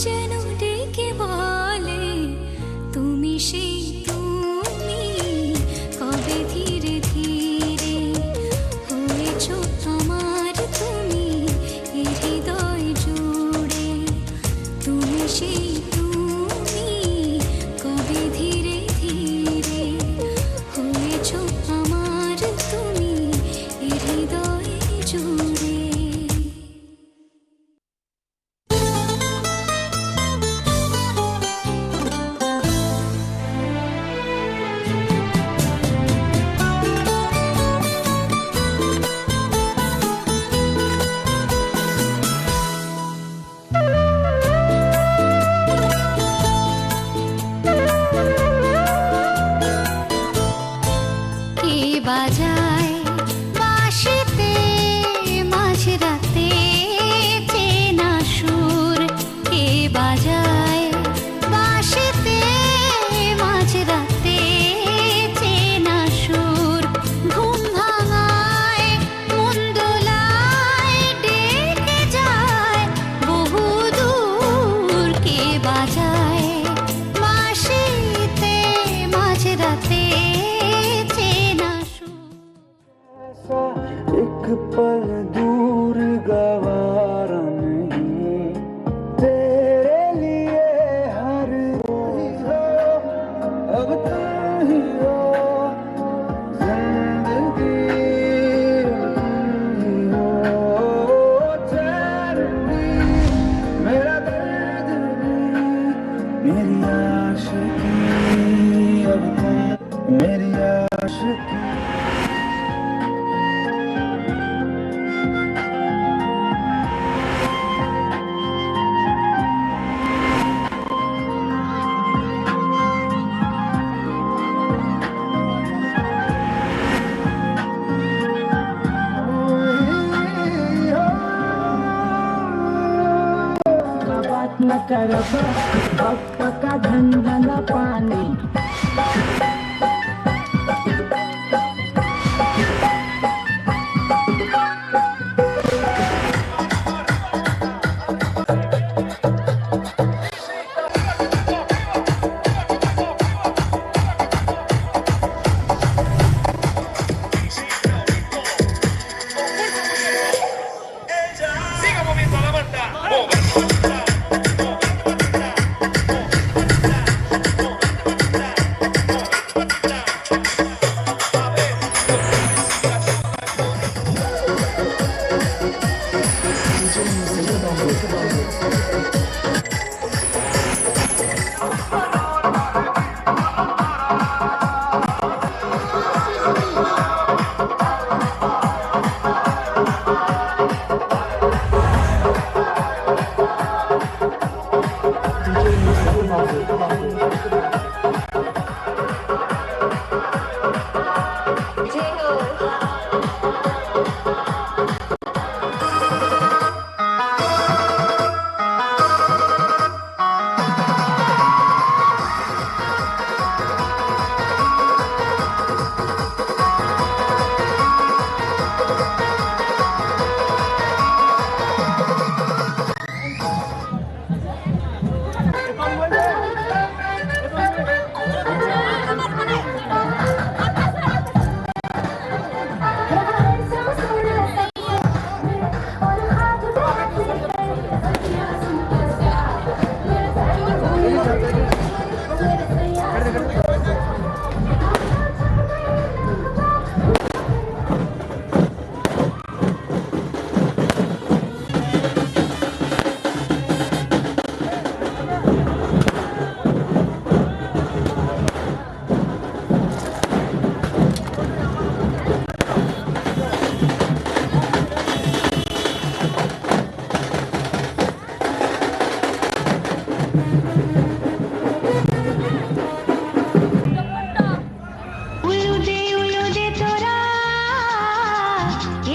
যেন ডেকে বলে তুমি সেই তুমি तुम ही हो जिंदगी, अब तुम ही हो चैन भी, मेरा दर्द भी, मेरी आशिकी, अब तुम मेरी आशिकी। न करब भक्त का धंधा न पानी Siga moviendo la banda.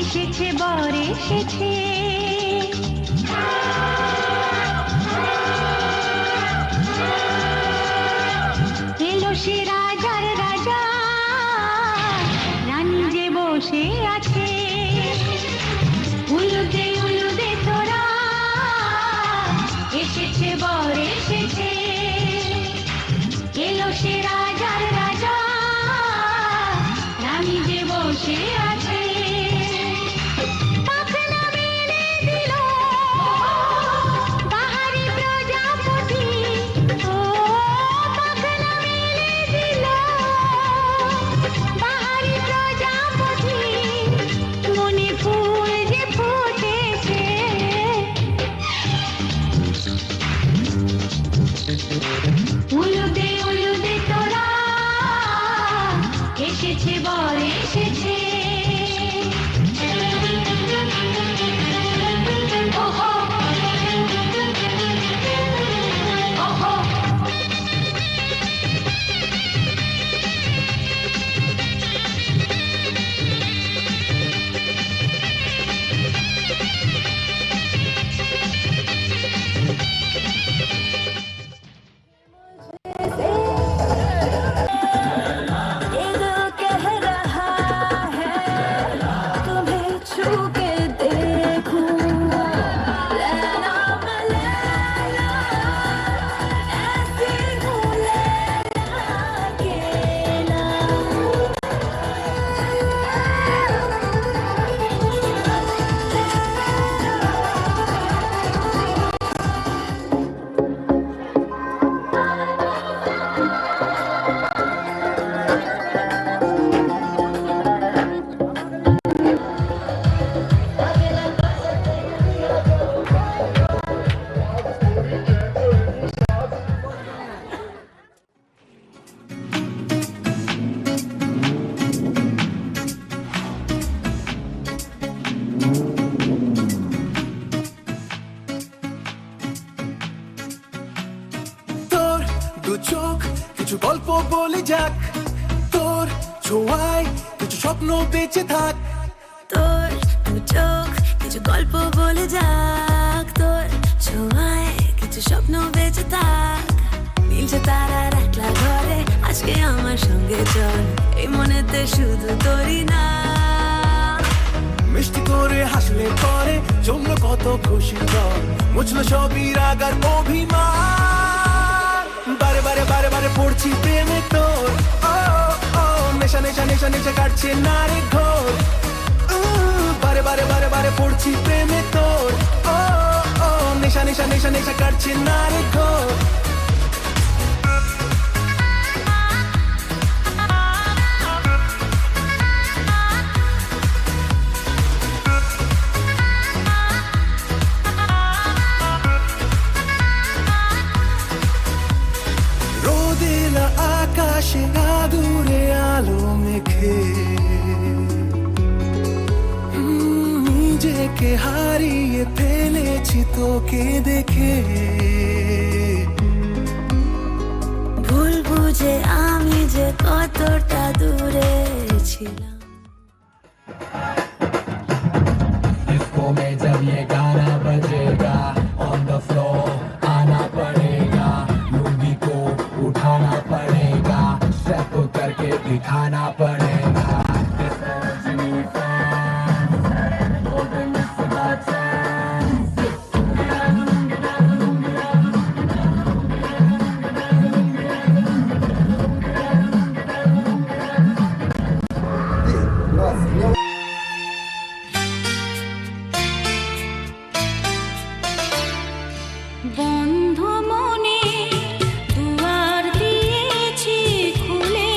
এসেছে বর এসেছে এলো সে রাজার রাজা রানী যে বসে আছে উলুদে তোরা এসেছে বর এসেছে এলো সে রাজার রাজা রানী যে বসে আছে গল্প বলে যাক, তোর ছোঁয়ায় কিছু স্বপ্ন বেঁচে থাক। তোর দু চোখ কিছু গল্প বলে যাক, তোর ছোঁয়ায় কিছু স্বপ্ন বেঁচে থাক। নীলছে তারার একলা ঘরে, আজকে আমার সঙ্গে চল, এই মনেতে শুধু তোরই না। মিষ্টি করে হাসলে পরে জমলো কত খুশি জল, মুছলো সবই রাগ আর অভিমান। বারে বারে বারে বারে পড়ছি প্রেমে তোর, ও ও নেশা নেশা নেশা নেশা কাটছে না রে ঘোর। বারে বারে বারে বারে পড়ছি প্রেমে তোর, ও ও নেশা নেশা নেশা নেশা কাটছে না রে ঘোর। রোদেলা আকাশে আদুরে আলো মেখে, নিজেকে হারিয়ে ফেলেছি তোকে দেখে। ভুল বুঝে আমি যে কতটা দূরে ছিলাম। डिस्को में जब ये गाना बजेगा, ऑन द फ्लोर आना पड़ेगा, लुंगी को उठाना पड़ेगा, स्टेप करके दिखाना पड़ेगा। বন্ধ মনে দুয়ার দিয়েছি খুলে,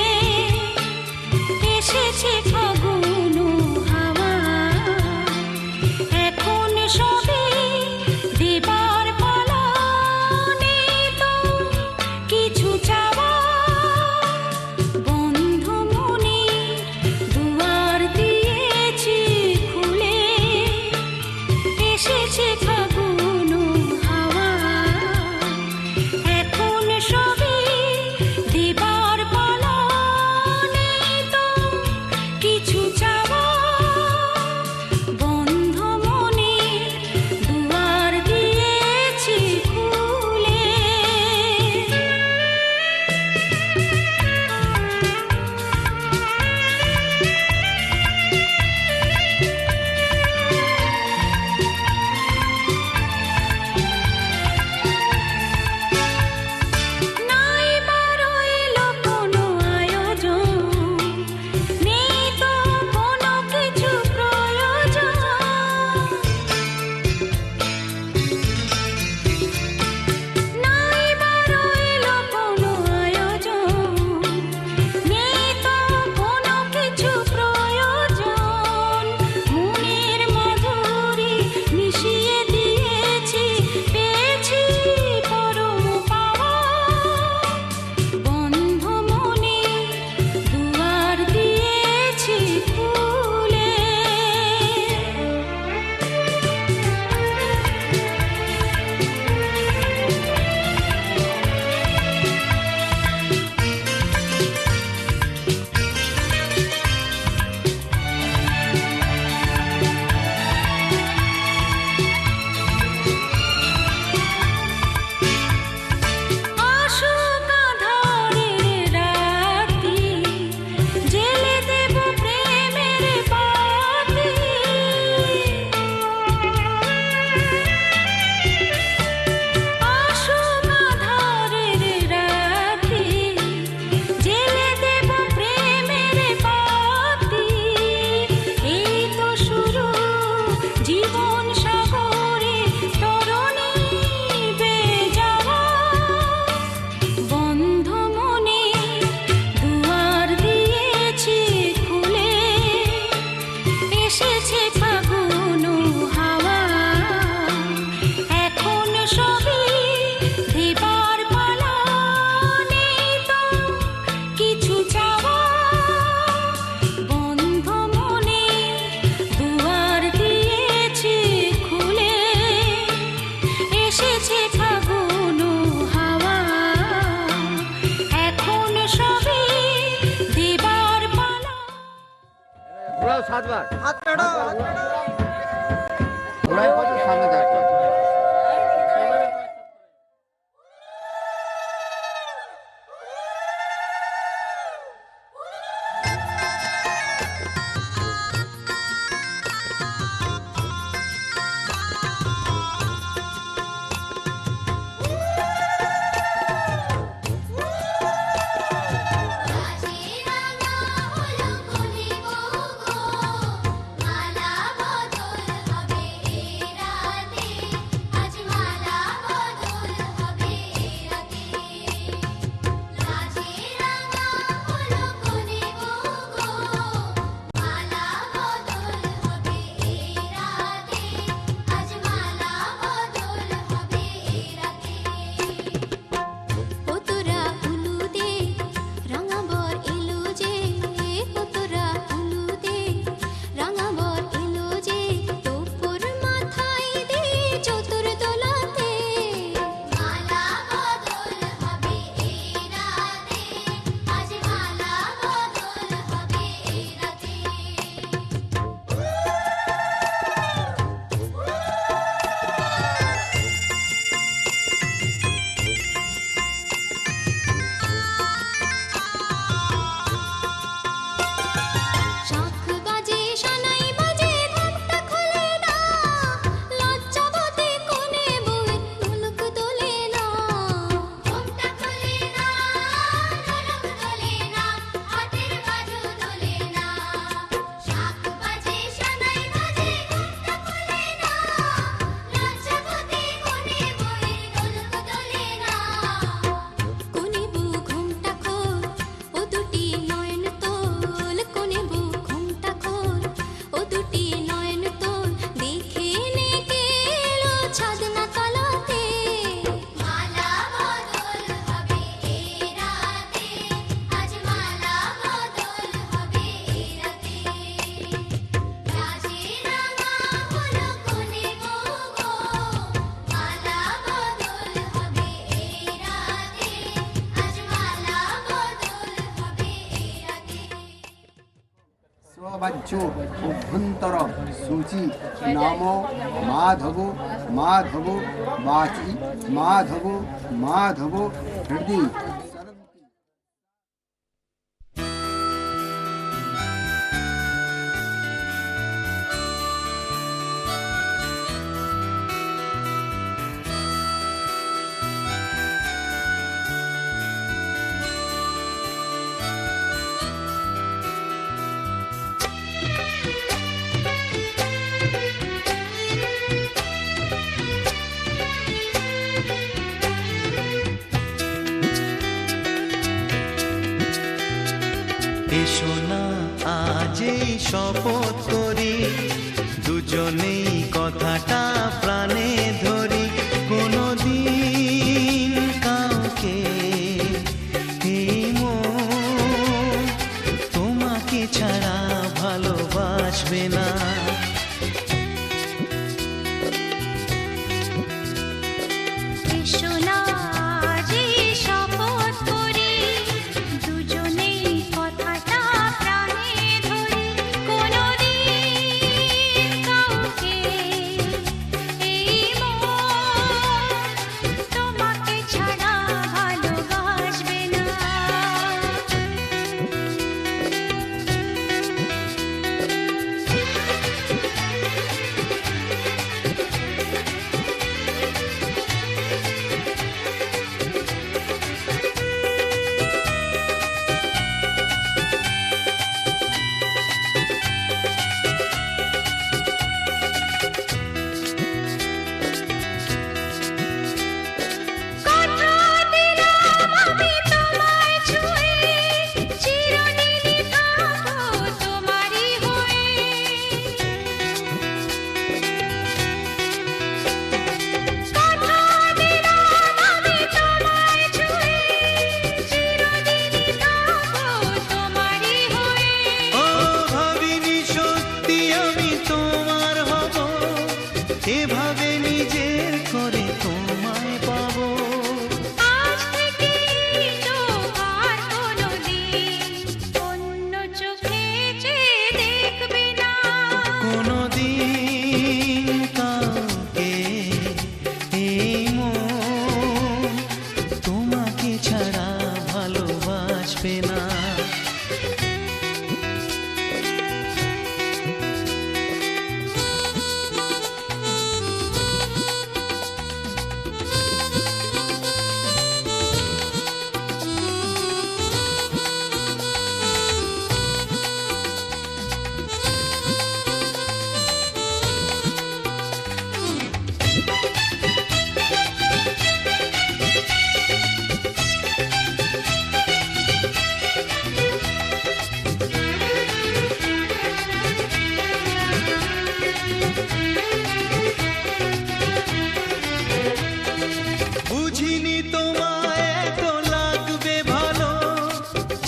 বাহ্য অভ্যন্তর সূচি নাম মাধব মাধব বাচি মাধব মাধব হৃদয় এসো না আজই শপথ করি দুজনেই কথাটা প্রাণে ধরি কোনদিন কাউকে এই মন তোমাকে ছাড়া ভালোবাসবে না এসো না আজই শপথ করি দুজনেই কথাটা প্রাণে ধরি কোনদিন কাউকে এই মন তোমাকে ছাড়া ভালোবাসবে না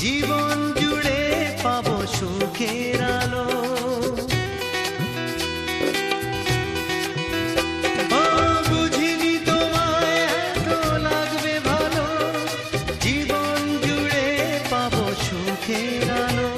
জীবন জুড়ে পাবো সুখের আলো। ও বুঝিনি তোমায় এত লাগবে ভালো, জীবন জুড়ে পাবো সুখের আলো।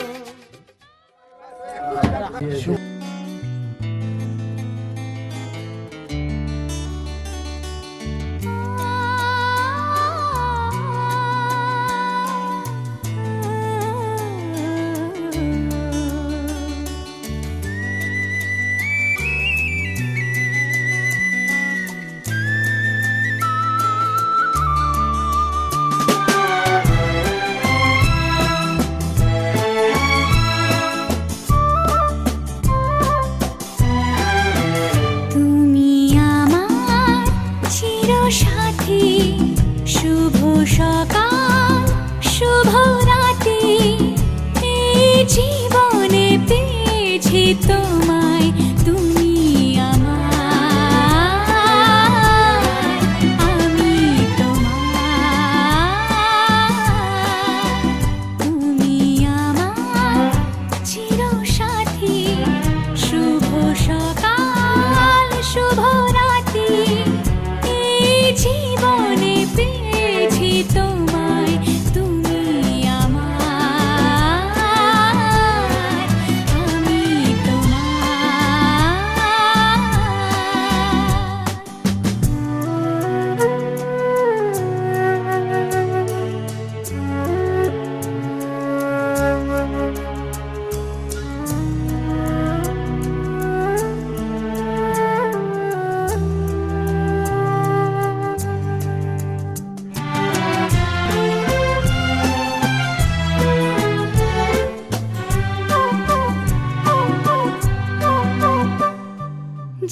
তুমি আমার চিরসাথী, শুভ সকাল শুভ রাতি, এই জীবনে পেয়েছি তোমায়, তুমি আমার, আমি তোমার। তুমি আমার চিরসাথী, শুভ সকাল শুভ রাতি, এই জীবনে পেয়েছি তোমায়, তুমি আমার, আমি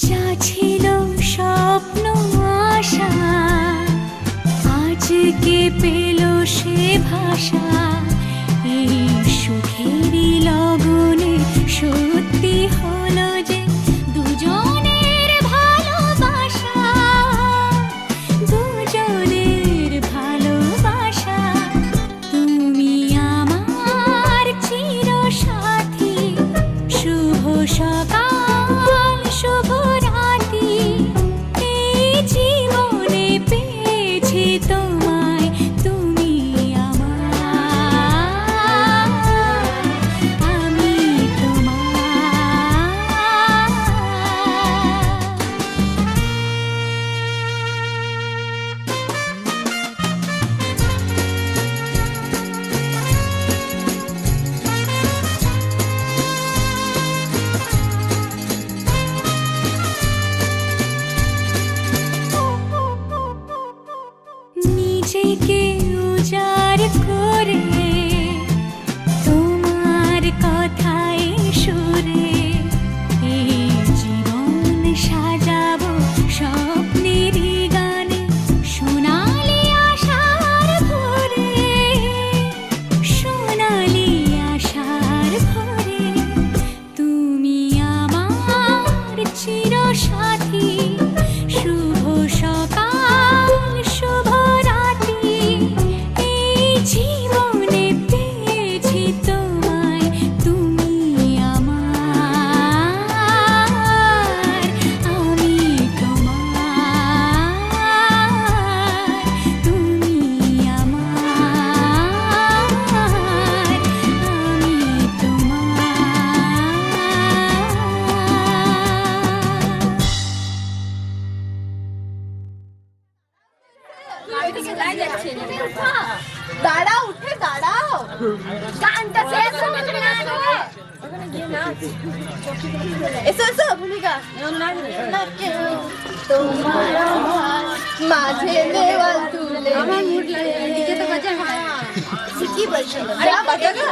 যা ছিল স্বপ্ন আশা, আজকে পেল সে ভাষা, এই সুখেরই লগনে সত্যি হলো যে দুজনের ভালোবাসা, দুজনের ভালোবাসা। তুমি আমার চিরসাথী, শুভ সকাল শুভ রাতি, এই জীবনে পেয়েছি তোমায়, তুমি আমার, আমি নিজেকে উজাড় করে তোমার কথায় সুরে, এই জীবন সাজাবো স্বপ্নেরই গানে, সোনালি আশার ভোরে, সোনালি আশার ভোরে। তুমি আমার চিরসাথী, শুভ সকাল শুভ রাতি, এই জীবনে পেয়েছি তোমায়, তুমি আমার, আমি তোমার। তুমি আমার, আমি দাঁড়াও, উঠে দাঁড়াও, গানটা শেষ হবে না। এসো এসো ভূমিকা, তোমার আমার মাঝে দেওয়াল তুলে, আমার মুড লাগে ডিজে তো বাজে। হ্যাঁ কি বলছো, আরে বাজাগা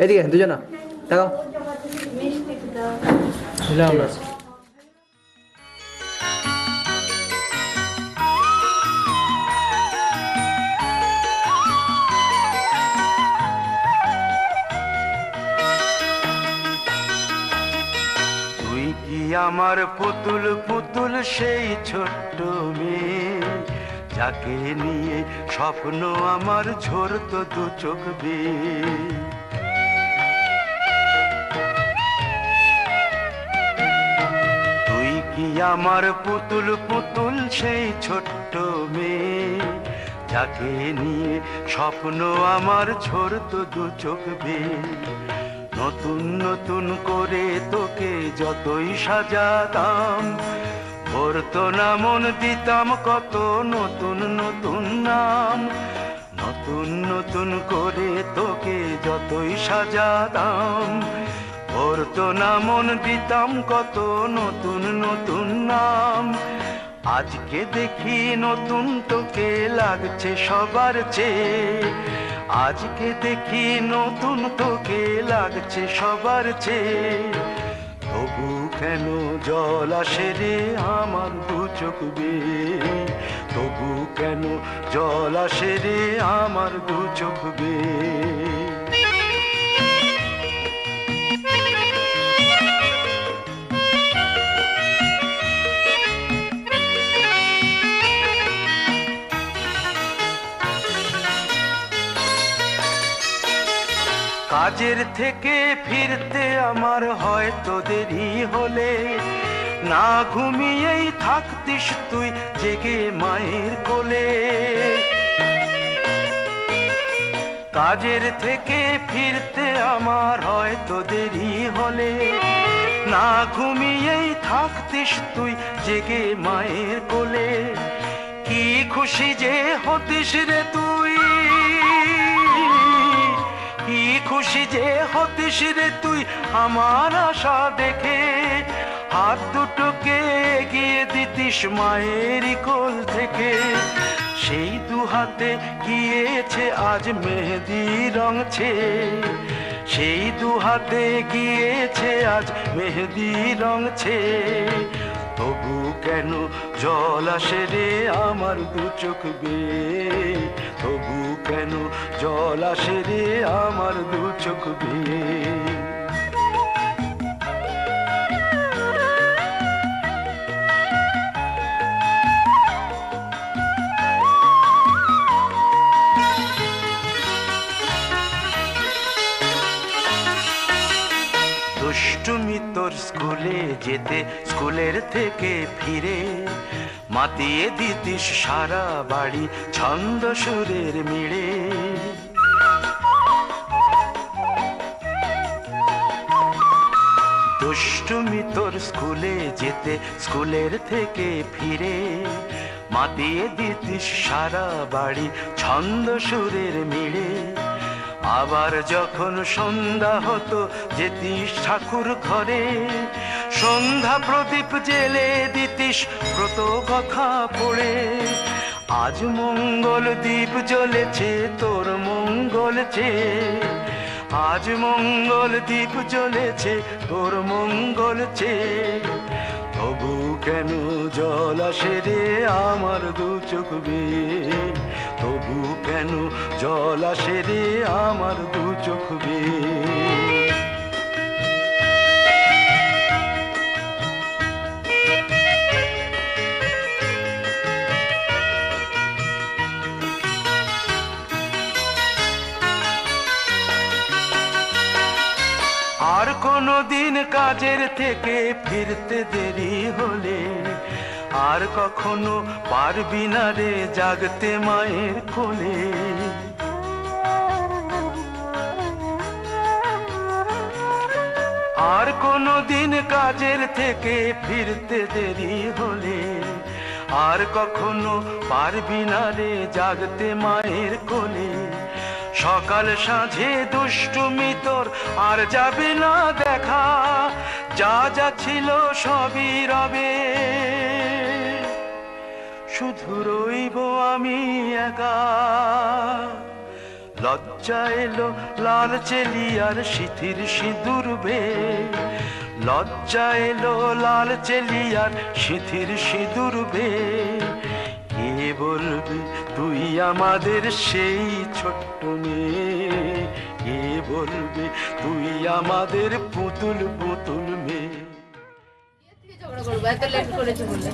এদিকে দুজনা দেখো আমার পুতুল পুতুল সেই ছোট্ট মেয়ে, যাকে নিয়ে স্বপ্ন আমার ঝরতো দু চোখ বেয়ে। তুই কি আমার পুতুল পুতুল সেই ছোট্ট মেয়ে, যাকে নিয়ে স্বপ্ন আমার ঝরতো দু চোখ বেয়ে। নতুন নতুন করে তোকে যতই সাজাতাম, ভরতো না মন, দিতাম কত নতুন নতুন নাম। নতুন নতুন করে তোকে যতই সাজাতাম, ভরতো না মন, দিতাম কত নতুন নতুন নাম। আজকে দেখি নতুন তোকে লাগছে সবার চেয়ে, আজকে দেখি নতুন তোকে লাগছে সবার চেয়ে। তবু কেন জল আসে রে আমার দু চোখ বেয়ে, তবু কেন জল আসে রে আমার দু চোখ বেয়ে। কাজের থেকে ফিরতে আমার হয়তো দেরি হলে, না ঘুমিয়েই থাকতিস তুই জেগে মায়ের কোলে। কাজের থেকে ফিরতে আমার হয়তো দেরি হলে, না ঘুমিয়েই থাকতিস তুই জেগে মায়ের কোলে। কি খুশি যে হতিস রে তুই, কি খুশি যে হতিস রে তুই আমার আশা দেখে। হাত দুটোকে এগিয়ে দিতিস মায়েরই কোল থেকে, সেই দু হাতে গিয়েছে আজ মেহেদি রঙছে, সেই দু হাতে গিয়েছে আজ মেহেদি রঙছে। তবু কেন জল আসে রে আমার দু চোখ বেয়ে, তবু কেন জল আসে রে আমার দু চোখ বেয়ে। দুষ্টুমি তোর স্কুলে যেতে, স্কুলের থেকে ফিরে মাতিয়ে দিতিস সারা বাড়ি ছন্দ সুরের মিড়ে। দুষ্টুমি তোর স্কুলে যেতে, স্কুলের থেকে ফিরে মাতিয়ে দিতিস সারা বাড়ি ছন্দ সুরের মিড়ে। আবার যখন সন্ধ্যা হতো যেতিস ঠাকুর ঘরে, সন্ধ্যা প্রদীপ জেলে দিতিস ব্রত কথা পড়ে। আজ মঙ্গল দ্বীপ জ্বলেছে তোর মঙ্গল চেয়ে, আজ মঙ্গল দ্বীপ জ্বলেছে তোর মঙ্গল চেয়ে। তবু কেন জল আসে রে আমার দু চোখ বেয়ে, তবু কেন জল আসে রে আমার দু চোখ বেয়ে। আর কোনো দিন কাজের থেকে ফিরতে দেরি হলে, আর কখনো পারবি না রে জাগতে মায়ের কোলে। আর কোনো দিন কাজের থেকে ফিরতে দেরি হলে, আর কখনো পারবি না রে জাগতে মায়ের কোলে। সকাল সাঁঝে দুষ্টুমি তোর আর যাবে না দেখা, যা যা ছিল সবই রবে, শুধু রইব আমি একা। লজ্জা এলো লাল চেলিয়ার সিথির সিঁদুর বে, লজ্জা এলো লাল চেলিয়ার সিথির সিঁদুর বে। কে বলবি তুই আমাদের সেই ছোট্ট মেয়ে, কে বলবি তুই আমাদের পুতুল পুতুল মেয়ে। করবো এত লেট করেছে বলে।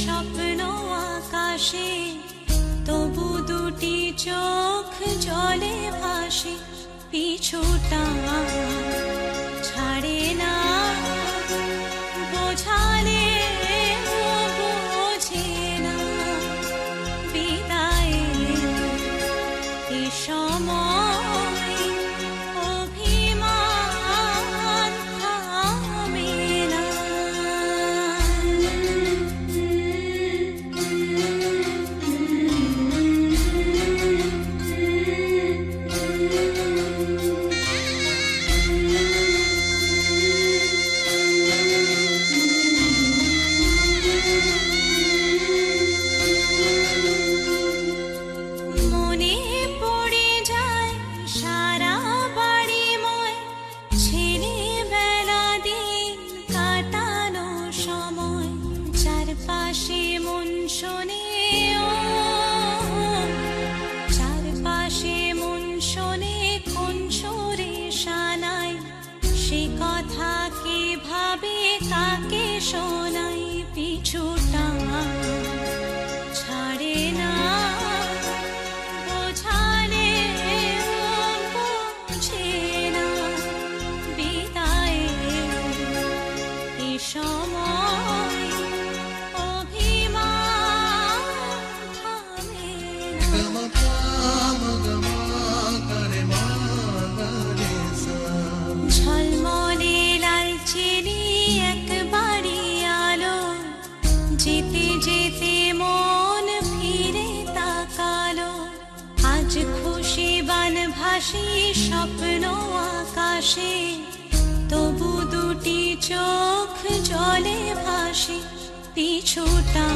স্বপ্ন আকাশে তবু দুটি চোখ জলে ভাসে পিছুটা ছাড়ে না বোঝালে বোঝে না বিদায় এ সময় অভিমান থামে না। কাকে শোনাই পিছুটা ছাড়ে না বোঝালে বোঝে না বিদায় এ সময় অভিমান থামে না। ঝলমলে লালচেরি একবারই আলো যেতে যেতে মন ফিরে তাকালো আজ খুশি বানভাসী স্বপ্ন আকাশে তবু দুটি চোখ জলে ভাসে পিছুটা